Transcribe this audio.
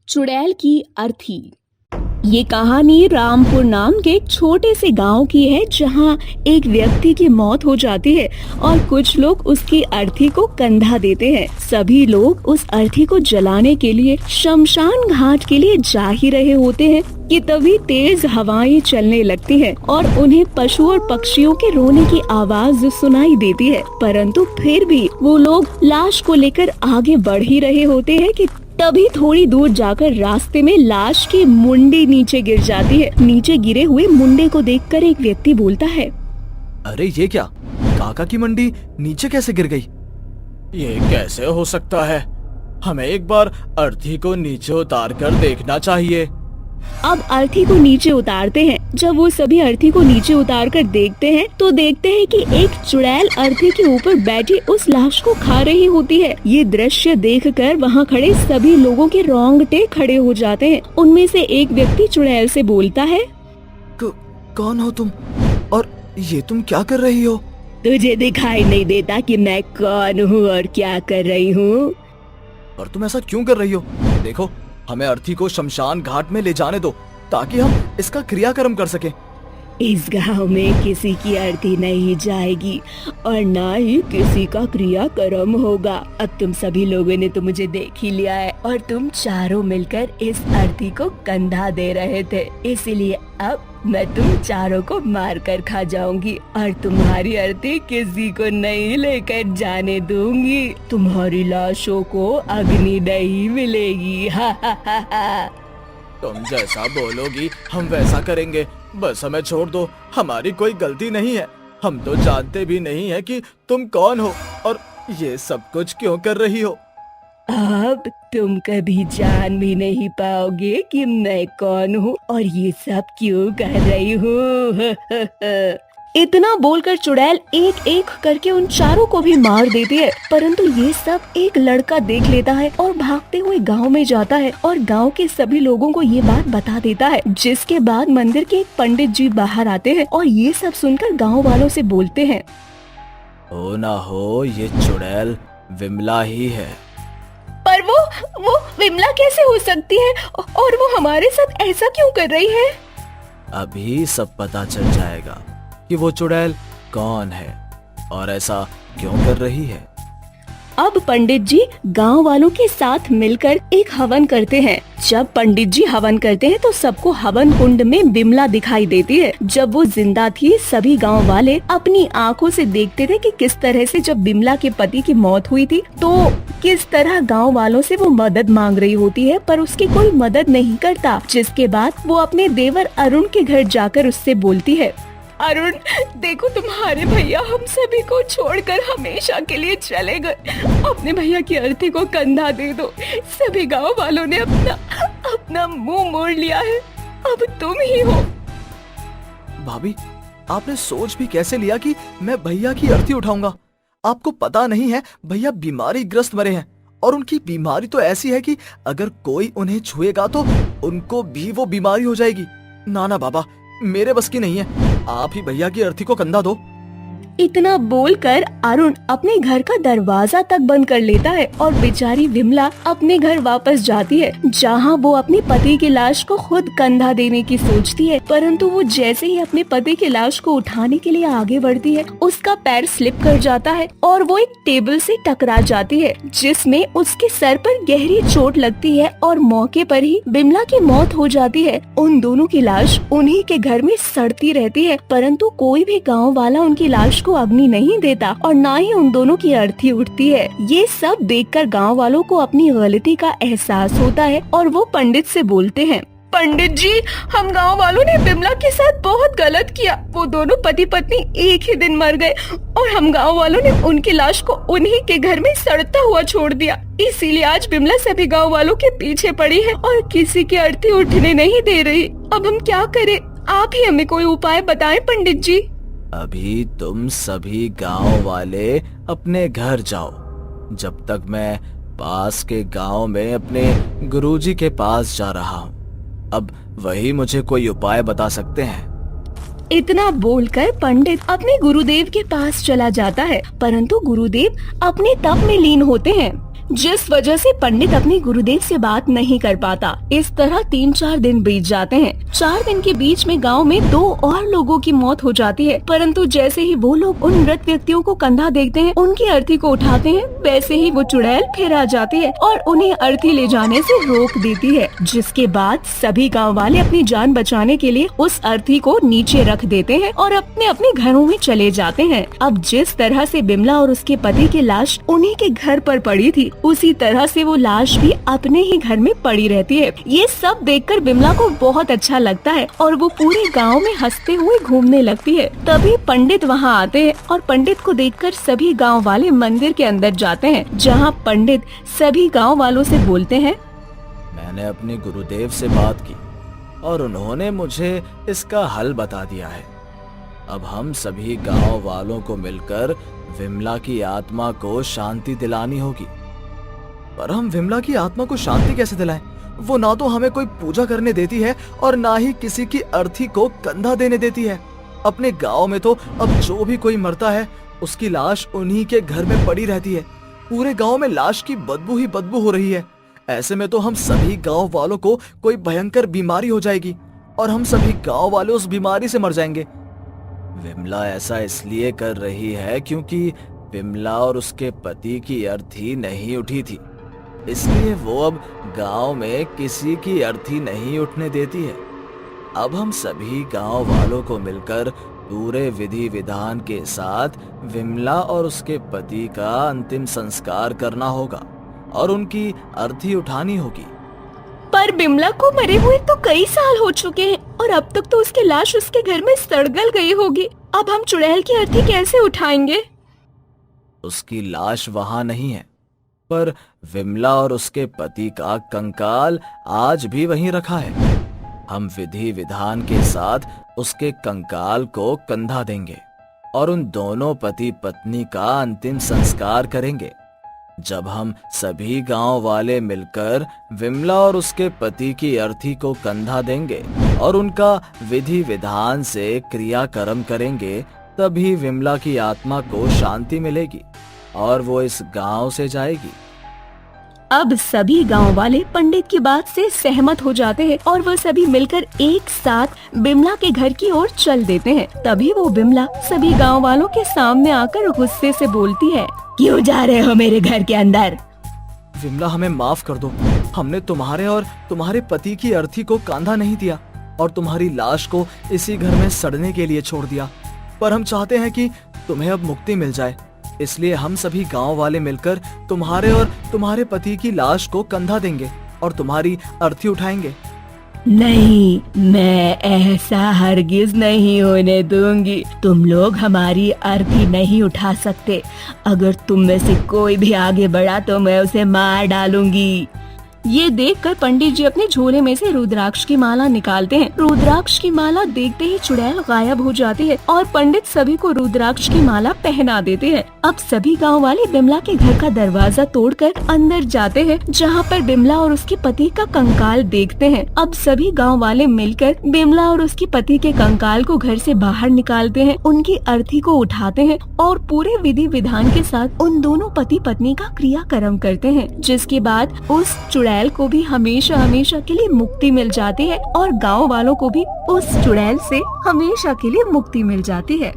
चुड़ैल की अर्थी। ये कहानी रामपुर नाम के एक छोटे से गांव की है, जहां एक व्यक्ति की मौत हो जाती है और कुछ लोग उसकी अर्थी को कंधा देते हैं। सभी लोग उस अर्थी को जलाने के लिए शमशान घाट के लिए जा ही रहे होते हैं कि तभी तेज हवाएं चलने लगती हैं और उन्हें पशु और पक्षियों के रोने की आवाज सुनाई देती है। परंतु फिर भी वो लोग लाश को लेकर आगे बढ़ ही रहे होते हैं कि तभी थोड़ी दूर जाकर रास्ते में लाश की मुंडी नीचे गिर जाती है। नीचे गिरे हुए मुंडे को देखकर एक व्यक्ति बोलता है, अरे ये क्या, काका की मंडी नीचे कैसे गिर गई? ये कैसे हो सकता है? हमें एक बार अर्थी को नीचे उतार कर देखना चाहिए। अब अर्थी को नीचे उतारते हैं। जब वो सभी अर्थी को नीचे उतार कर देखते हैं तो देखते हैं कि एक चुड़ैल अर्थी के ऊपर बैठी उस लाश को खा रही होती है। ये दृश्य देखकर वहाँ खड़े सभी लोगों के रोंगटे खड़े हो जाते हैं। उनमें से एक व्यक्ति चुड़ैल से बोलता है, कौन हो तुम और ये तुम क्या कर रही हो? तुझे दिखाई नहीं देता कि मैं कौन हूँ और क्या कर रही हूँ? और तुम ऐसा क्यों कर रही हो? देखो, हमें अर्थी को शमशान घाट में ले जाने दो ताकि हम इसका क्रियाक्रम कर सकें। इस गांव में किसी की अर्थी नहीं जाएगी और ना ही किसी का क्रियाक्रम होगा। अब तुम सभी लोगों ने तो मुझे देख ही लिया है और तुम चारों मिलकर इस अर्थी को कंधा दे रहे थे, इसीलिए अब मैं तुम चारों को मार कर खा जाऊंगी और तुम्हारी अर्थी किसी को नहीं लेकर जाने दूंगी। तुम्हारी लाशों को अग्नि नहीं मिलेगी। हा हा हा हा। तुम जैसा बोलोगी हम वैसा करेंगे। बस हमें छोड़ दो, हमारी कोई गलती नहीं है। हम तो जानते भी नहीं है कि तुम कौन हो और ये सब कुछ क्यों कर रही हो। अब तुम कभी जान भी नहीं पाओगे कि मैं कौन हूँ और ये सब क्यों कर रही हूँ। इतना बोलकर चुड़ैल एक एक करके उन चारों को भी मार देती है। परंतु ये सब एक लड़का देख लेता है और भागते हुए गांव में जाता है और गांव के सभी लोगों को ये बात बता देता है। जिसके बाद मंदिर के एक पंडित जी बाहर आते हैं और ये सब सुनकर गांव वालों से बोलते हैं, हो ना हो ये चुड़ैल विमला ही है। पर वो विमला कैसे हो सकती है और वो हमारे साथ ऐसा क्यों कर रही है? अभी सब पता चल जाएगा कि वो चुड़ैल कौन है और ऐसा क्यों कर रही है। अब पंडित जी गांव वालों के साथ मिलकर एक हवन करते हैं। जब पंडित जी हवन करते हैं तो सबको हवन कुंड में बिमला दिखाई देती है। जब वो जिंदा थी, सभी गांव वाले अपनी आंखों से देखते थे कि किस तरह से जब बिमला के पति की मौत हुई थी तो किस तरह गांव वालों से वो मदद मांग रही होती है, पर उसकी कोई मदद नहीं करता। जिसके बाद वो अपने देवर अरुण के घर जाकर उससे बोलती है, अरुण देखो, तुम्हारे भैया हम सभी को छोड़कर हमेशा के लिए चले गए। अपने भैया की अर्थी को कंधा दे दो। सभी गांव वालों ने अपना मुंह मोड़ लिया है, अब तुम ही हो। भाभी, आपने सोच भी कैसे लिया कि मैं भैया की अर्थी उठाऊंगा? आपको पता नहीं है भैया बीमारी ग्रस्त मरे हैं और उनकी बीमारी तो ऐसी है कि अगर कोई उन्हें छुएगा तो उनको भी वो बीमारी हो जाएगी। ना बाबा, मेरे बस की नहीं है। आप ही भैया की अर्थी को कंधा दो। इतना बोलकर अरुण अपने घर का दरवाजा तक बंद कर लेता है और बेचारी विमला अपने घर वापस जाती है, जहां वो अपने पति की लाश को खुद कंधा देने की सोचती है। परंतु वो जैसे ही अपने पति की लाश को उठाने के लिए आगे बढ़ती है, उसका पैर स्लिप कर जाता है और वो एक टेबल से टकरा जाती है, जिसमें उसके सर पर गहरी चोट लगती है और मौके पर ही विमला की मौत हो जाती है। उन दोनों की लाश उन्हीं के घर में सड़ती रहती है, परंतु कोई भी गाँव वाला उनकी लाश को अग्नि नहीं देता और ना ही उन दोनों की अर्थी उठती है। ये सब देखकर गांव वालों को अपनी गलती का एहसास होता है और वो पंडित से बोलते हैं, पंडित जी, हम गांव वालों ने बिमला के साथ बहुत गलत किया। वो दोनों पति पत्नी एक ही दिन मर गए और हम गांव वालों ने उनकी लाश को उन्हीं के घर में सड़ता हुआ छोड़ दिया। इसीलिए आज बिमला सभी गांव वालों के पीछे पड़ी है और किसी की अर्थी उठने नहीं दे रही। अब हम क्या करें? आप ही हमें कोई उपाय बताएं पंडित जी। अभी तुम सभी गांव वाले अपने घर जाओ, जब तक मैं पास के गांव में अपने गुरुजी के पास जा रहा हूँ। अब वही मुझे कोई उपाय बता सकते हैं। इतना बोलकर पंडित अपने गुरुदेव के पास चला जाता है, परंतु गुरुदेव अपने तप में लीन होते हैं। जिस वजह से पंडित अपने गुरुदेव से बात नहीं कर पाता। इस तरह 3-4 दिन बीत जाते हैं। 4 दिन के बीच में गांव में 2 और लोगों की मौत हो जाती है, परंतु जैसे ही वो लोग उन मृत व्यक्तियों को कंधा देखते हैं, उनकी अर्थी को उठाते हैं, वैसे ही वो चुड़ैल फिर आ जाती है और उन्हें अर्थी ले जाने से रोक देती है। जिसके बाद सभी गाँव वाले अपनी जान बचाने के लिए उस अर्थी को नीचे रख देते हैं और अपने अपने घरों में चले जाते हैं। अब जिस तरह से बिमला और उसके पति की लाश उन्हीं के घर पर पड़ी थी, उसी तरह से वो लाश भी अपने ही घर में पड़ी रहती है। ये सब देखकर बिमला को बहुत अच्छा लगता है और वो पूरे गांव में हंसते हुए घूमने लगती है। तभी पंडित वहां आते हैं और पंडित को देखकर सभी गांव वाले मंदिर के अंदर जाते हैं, जहां पंडित सभी गांव वालों से बोलते हैं, मैंने अपने गुरुदेव से बात की और उन्होंने मुझे इसका हल बता दिया है। अब हम सभी गांव वालों को मिलकर विमला की आत्मा को शांति दिलानी होगी। पर हम विमला की आत्मा को शांति कैसे दिलाएं? वो ना तो हमें कोई पूजा करने देती है और ना ही किसी की अर्थी को कंधा देने देती है। अपने गांव में तो अब जो भी कोई मरता है उसकी लाश उन्हीं के घर में पड़ी रहती है। पूरे गांव में लाश की बदबू ही बदबू हो रही है। ऐसे में तो हम सभी गांव वालों को कोई भयंकर बीमारी हो जाएगी और हम सभी गांव वाले उस बीमारी से मर जाएंगे। विमला ऐसा इसलिए कर रही है क्योंकि विमला और उसके पति की अर्थी नहीं उठी थी, इसलिए वो अब गांव में किसी की अर्थी नहीं उठने देती है। अब हम सभी गांव वालों को मिलकर पूरे विधि विधान के साथ विमला और उसके पति का अंतिम संस्कार करना होगा और उनकी अर्थी उठानी होगी। पर बिमला को मरे हुए तो कई साल हो चुके हैं और अब तक तो उसकी लाश उसके घर में सड़गल गई होगी। अब हम चुड़ैल की अर्थी कैसे उठाएंगे? उसकी लाश वहां नहीं है, पर विमला और उसके पति का कंकाल आज भी वहीं रखा है। हम विधि विधान के साथ उसके कंकाल को कंधा देंगे और उन दोनों पति पत्नी का अंतिम संस्कार करेंगे। जब हम सभी गांव वाले मिलकर विमला और उसके पति की अर्थी को कंधा देंगे और उनका विधि विधान से क्रियाकर्म करेंगे, तभी विमला की आत्मा को शांति मिलेगी और वो इस गांव से जाएगी। अब सभी गांव वाले पंडित की बात से सहमत हो जाते हैं और वो सभी मिलकर एक साथ बिमला के घर की ओर चल देते हैं। तभी वो बिमला सभी गांव वालों के सामने आकर गुस्से से बोलती है, क्यों जा रहे हो मेरे घर के अंदर? विमला, हमें माफ कर दो। हमने तुम्हारे और तुम्हारे पति की अर्थी को कांधा नहीं दिया और तुम्हारी लाश को इसी घर में सड़ने के लिए छोड़ दिया। पर हम चाहते हैं कि तुम्हें अब मुक्ति मिल जाए, इसलिए हम सभी गांव वाले मिलकर तुम्हारे और तुम्हारे पति की लाश को कंधा देंगे और तुम्हारी अर्थी उठाएंगे। नहीं, मैं ऐसा हरगिज नहीं होने दूंगी। तुम लोग हमारी अर्थी नहीं उठा सकते। अगर तुम में से कोई भी आगे बढ़ा तो मैं उसे मार डालूंगी। ये देखकर पंडित जी अपने झोले में से रुद्राक्ष की माला निकालते हैं। रुद्राक्ष की माला देखते ही चुड़ैल गायब हो जाती है और पंडित सभी को रुद्राक्ष की माला पहना देते हैं। अब सभी गांव वाले बिमला के घर का दरवाजा तोड़कर अंदर जाते हैं, जहां पर बिमला और उसके पति का कंकाल देखते हैं। अब सभी गांव वाले मिलकर बिमला और उसके पति के कंकाल को घर से बाहर निकालते हैं, उनकी अर्थी को उठाते हैं और पूरे विधि विधान के साथ उन दोनों पति पत्नी का क्रियाकर्म करते हैं। जिसके बाद उस चुड़ैल को भी हमेशा हमेशा के लिए मुक्ति मिल जाती है और गांव वालों को भी उस चुड़ैल से हमेशा के लिए मुक्ति मिल जाती है।